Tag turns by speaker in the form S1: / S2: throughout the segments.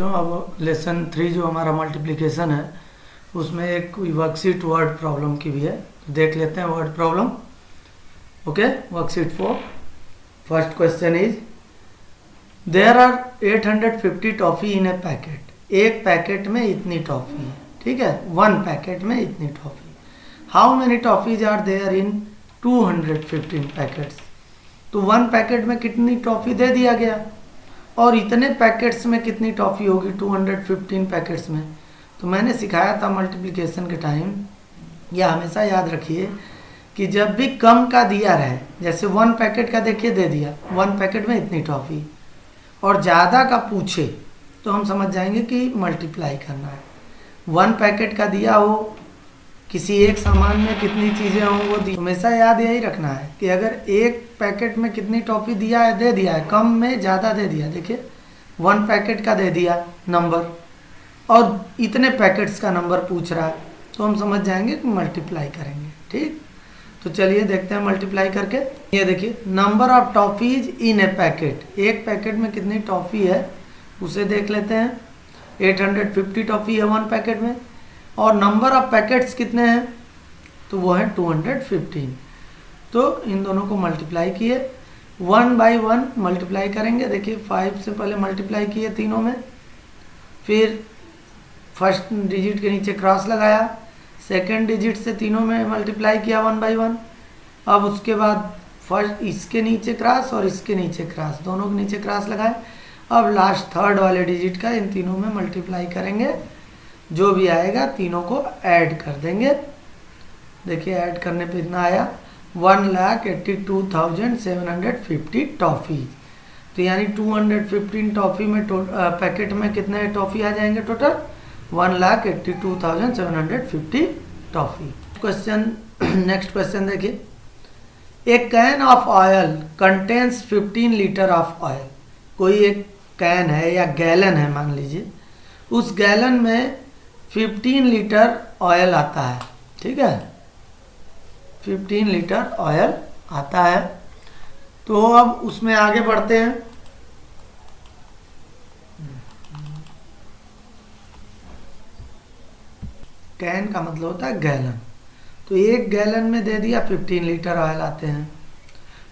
S1: बच्चों, अब लेसन 3 जो हमारा मल्टीप्लिकेशन है उसमें एक वर्कशीट वर्ड प्रॉब्लम की भी है, तो देख लेते हैं word problem. Okay, worksheet 4। First question is there are 850 toffee in a packet. एक पैकेट में इतनी टॉफ़ी है, ठीक है, वन पैकेट में इतनी toffee. How many toffees are there in 215 packets. तो वन पैकेट में कितनी टॉफ़ी दे दिया गया और इतने पैकेट्स में कितनी टॉफ़ी होगी 215 पैकेट्स में। तो मैंने सिखाया था मल्टीप्लिकेशन के टाइम, या हमेशा याद रखिए कि जब भी कम का दिया रहे, जैसे वन पैकेट का देखिए दे दिया, वन पैकेट में इतनी टॉफ़ी, और ज़्यादा का पूछे तो हम समझ जाएंगे कि मल्टीप्लाई करना है। वन पैकेट का दिया हो, किसी एक सामान में कितनी चीज़ें हों वो दी, हमेशा याद यही रखना है कि अगर एक पैकेट में कितनी टॉफ़ी दिया है, दे दिया है, कम में ज़्यादा दे दिया, देखिए वन पैकेट का दे दिया नंबर और इतने पैकेट्स का नंबर पूछ रहा है, तो हम समझ जाएंगे कि मल्टीप्लाई करेंगे। ठीक, तो चलिए देखते हैं मल्टीप्लाई करके। ये देखिए number of toffees in a packet, एक पैकेट में कितनी टॉफ़ी है उसे देख लेते हैं। 850 टॉफ़ी है वन पैकेट में, और नंबर ऑफ पैकेट्स कितने हैं तो वो है 215। तो इन दोनों को मल्टीप्लाई किए, 1 बाई 1 मल्टीप्लाई करेंगे। देखिए 5 से पहले मल्टीप्लाई किए तीनों में, फिर फर्स्ट डिजिट के नीचे क्रॉस लगाया, सेकंड डिजिट से तीनों में मल्टीप्लाई किया 1 बाई 1। अब उसके बाद फर्स्ट इसके नीचे क्रॉस और इसके नीचे क्रॉस, दोनों के नीचे क्रॉस लगाए। अब लास्ट थर्ड वाले डिजिट का इन तीनों में मल्टीप्लाई करेंगे, जो भी आएगा तीनों को ऐड कर देंगे। देखिए ऐड करने पे इतना आया 1,82,750 टॉफ़ी। तो यानी 215 टॉफ़ी में पैकेट में कितने टॉफ़ी आ जाएंगे total 1,82,750 toffee. Question next question देखिए, a can of oil contains 15 litre of oil. कोई एक कैन है या गैलन है मान लीजिए, उस गैलन में 15 लीटर ऑयल आता है, ठीक है, 15 लीटर ऑयल आता है। तो अब उसमें आगे बढ़ते हैं। कैन का मतलब होता है गैलन, तो एक गैलन में दे दिया 15 लीटर ऑयल आते हैं।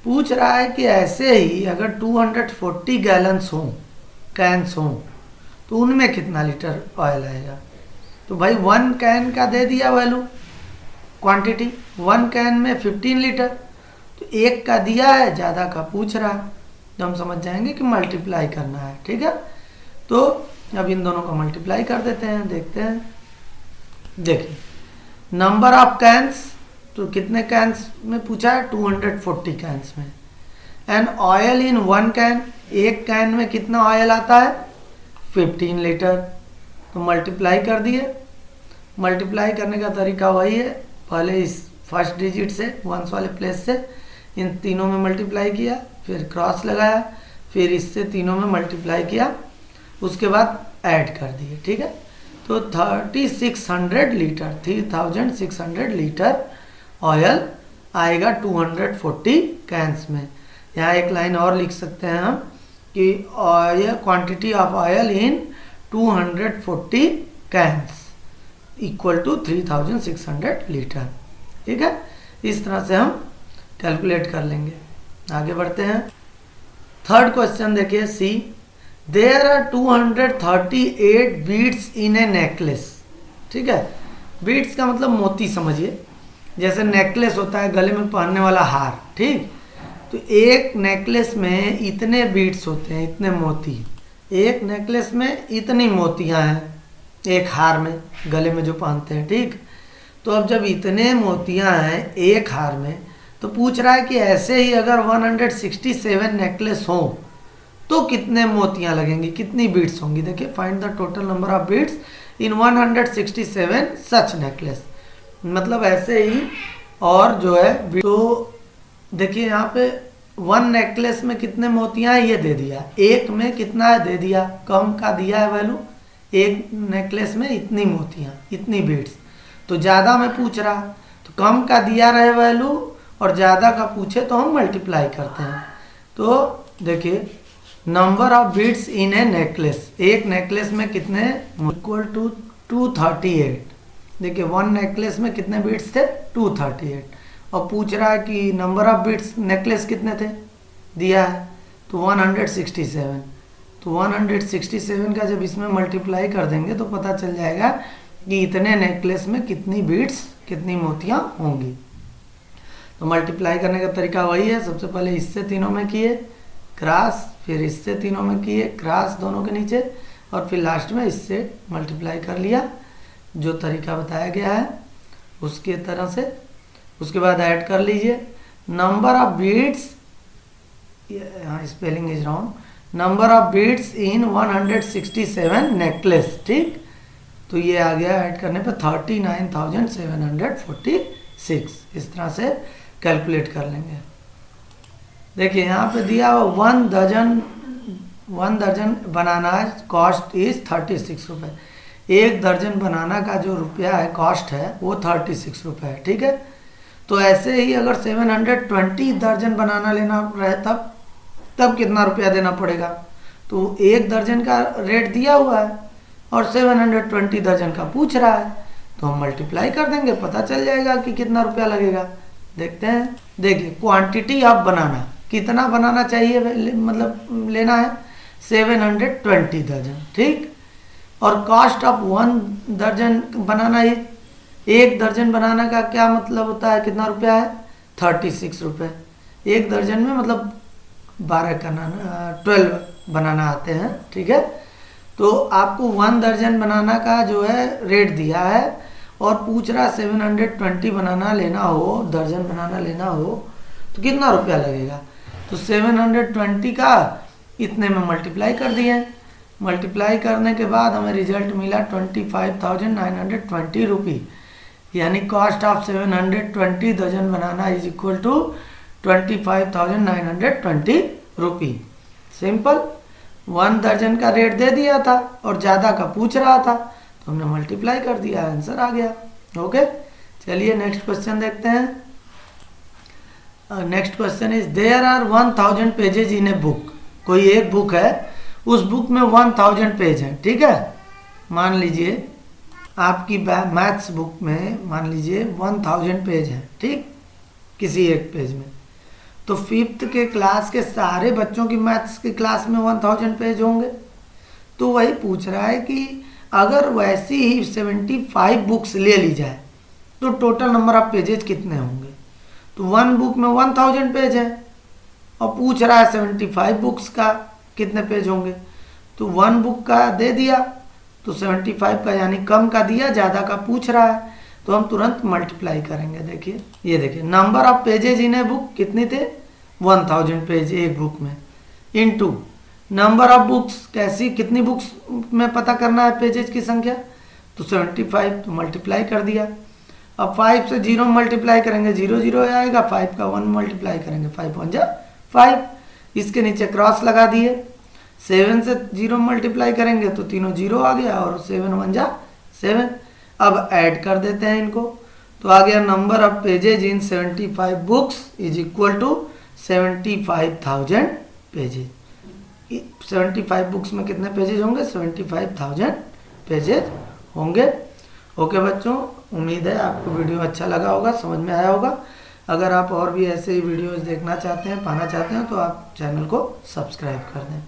S1: पूछ रहा है कि ऐसे ही अगर 240 गैलन्स हों, कैन्स हों, तो उनमें कितना लीटर ऑयल आएगा। तो भाई वन कैन का दे दिया वैल्यू क्वांटिटी, वन कैन में 15 लीटर, तो एक का दिया है, ज़्यादा का पूछ रहा है, तो हम समझ जाएंगे कि मल्टीप्लाई करना है। ठीक है, तो अब इन दोनों को मल्टीप्लाई कर देते हैं, देखते हैं। देखिए नंबर ऑफ कैन्स, तो कितने कैन्स में पूछा है 240 कैन्स में। And oil in one can, एक कैन में कितना ऑयल आता है 15 लीटर, तो मल्टीप्लाई कर दिए। मल्टीप्लाई करने का तरीका वही है, पहले इस फर्स्ट डिजिट से वंस वाले प्लेस से इन तीनों में मल्टीप्लाई किया, फिर क्रॉस लगाया, फिर इससे तीनों में मल्टीप्लाई किया, उसके बाद ऐड कर दिए। ठीक है, तो 3600 लीटर 3600 लीटर ऑयल आएगा 240 कैंस में। यहाँ एक लाइन और लिख सकते हैं हम कि oil quantity of oil in 240 cans equal to 3600 litre. ठीक है, इस तरह से हम कैलकुलेट कर लेंगे। आगे बढ़ते हैं। थर्ड क्वेश्चन देखिए, see there are 238 beads in a necklace. ठीक है, बीड्स का मतलब मोती समझिए, जैसे नेकलेस होता है गले में पहनने वाला हार। ठीक, तो एक नेकलेस में इतने बीड्स होते हैं, इतने मोती, एक नेकलेस में इतनी मोतियां हैं, एक हार में गले में जो पहनते हैं। ठीक, तो अब जब इतने मोतियां हैं एक हार में, तो पूछ रहा है कि ऐसे ही अगर 167 नेकलेस हो तो कितने मोतियां लगेंगी, कितनी बीड्स होंगी। देखिए find the total number of beads in 167 such necklace, मतलब ऐसे ही। और जो है तो देखिए यहाँ पे वन नेकलेस में कितने मोतियां हैं ये दे दिया, एक में कितना है दे दिया, कम का दिया है वैल्यू, एक नेकलेस में इतनी मोतियां, इतनी बीड्स। तो ज़्यादा में पूछ रहा, तो कम का दिया रहे वैल्यू और ज़्यादा का पूछे तो हम मल्टीप्लाई करते हैं। तो देखिए number of beads in a necklace, एक नेकलेस में कितने, इक्वल टू 238। देखिए वन नेकलेस में कितने बीड्स थे, 238, और पूछ रहा है कि नंबर ऑफ बीड्स नेकलेस कितने थे, दिया है तो 167। तो 167 का जब इसमें मल्टीप्लाई कर देंगे तो पता चल जाएगा कि इतने नेकलेस में कितनी बीड्स, कितनी मोतियाँ होंगी। तो मल्टीप्लाई करने का तरीका वही है, सबसे पहले इससे तीनों में किए क्रॉस, फिर इससे तीनों में किए क्रॉस दोनों के नीचे, और फिर लास्ट में इससे मल्टीप्लाई कर लिया, जो तरीका बताया गया है उसके तरह से। उसके बाद ऐड कर लीजिए नंबर ऑफ बीड्स, यहाँ spelling is wrong, number of beads in 167 necklace, ठीक। तो ये आ गया ऐड करने पे 39,746। इस तरह से कैलकुलेट कर लेंगे। देखिए यहाँ पे दिया हुआ 1 दर्जन बनाना कॉस्ट इज 36 रुपये। एक दर्जन बनाना का जो रुपया है, कॉस्ट है, वो 36 रुपये है, ठीक है। तो ऐसे ही अगर 720 दर्जन बनाना लेना रहे तब कितना रुपया देना पड़ेगा। तो एक दर्जन का रेट दिया हुआ है और 720 दर्जन का पूछ रहा है, तो हम मल्टीप्लाई कर देंगे, पता चल जाएगा कि कितना रुपया लगेगा। देखते हैं। देखिए क्वांटिटी ऑफ बनाना, कितना बनाना चाहिए, मतलब लेना है 720 दर्जन, ठीक। और कॉस्ट ऑफ 1 दर्जन बनाना ही, एक दर्जन बनाना का क्या मतलब होता है, कितना रुपया है, 36 रुपये। एक दर्जन में मतलब 12 बनाना आते हैं, ठीक है। तो आपको 1 दर्जन बनाना का जो है रेट दिया है और पूछ रहा 720 बनाना लेना हो, दर्जन बनाना लेना हो तो कितना रुपया लगेगा। तो 720 का इतने में मल्टीप्लाई कर दिए। मल्टीप्लाई करने के बाद हमें रिजल्ट मिला 25,920 रुपी, यानी कॉस्ट ऑफ 720 दर्जन banana is equal to 25,920 rupee. Simple, 1 दर्जन का रेट दे दिया था और ज़्यादा का पूछ रहा था, तो हमने मल्टीप्लाई कर दिया, आंसर आ गया। ओके, चलिए नेक्स्ट क्वेश्चन देखते हैं। Next question is there are 1000 pages in a book. कोई एक बुक है, उस बुक में 1000 पेज हैं, ठीक है। मान लीजिए आपकी मैथ्स बुक में मान लीजिए 1000 पेज हैं, ठीक, किसी एक पेज में। तो 5th के क्लास के सारे बच्चों की मैथ्स की क्लास में 1000 पेज होंगे। तो वही पूछ रहा है कि अगर वैसी ही 75 बुक्स ले ली जाए तो टोटल नंबर ऑफ पेजेज कितने होंगे। तो 1 बुक में 1000 पेज है और पूछ रहा है 75 बुक्स का कितने पेज होंगे। तो 1 बुक का दे दिया तो 75 का यानी कम का दिया, ज़्यादा का पूछ रहा है, तो हम तुरंत मल्टीप्लाई करेंगे। देखिए, ये देखिए number of pages in a book कितनी थे, 1000 पेज एक बुक में, इनटू नंबर ऑफ बुक्स, कैसी कितनी बुक्स में पता करना है पेजेज की संख्या, तो 75, तो मल्टीप्लाई कर दिया। अब 5 से 0 मल्टीप्लाई करेंगे, 0 0 आएगा, 5 का 1 मल्टीप्लाई करेंगे, 5 1 जा 5, इसके नीचे क्रॉस लगा दिए। 7 से 0 मल्टीप्लाई करेंगे तो तीनों 0 आ गया और 7 1 जा 7। अब ऐड कर देते हैं इनको, तो आ गया number of pages in 75 books is equal to 75,000 pages. 75 books में कितने पेजेज होंगे, 75,000 पेजेज होंगे। ओके बच्चों, उम्मीद है आपको वीडियो अच्छा लगा होगा, समझ में आया होगा। अगर आप और भी ऐसे ही वीडियोस देखना चाहते हैं, पाना चाहते हैं, तो आप चैनल को सब्सक्राइब कर दें।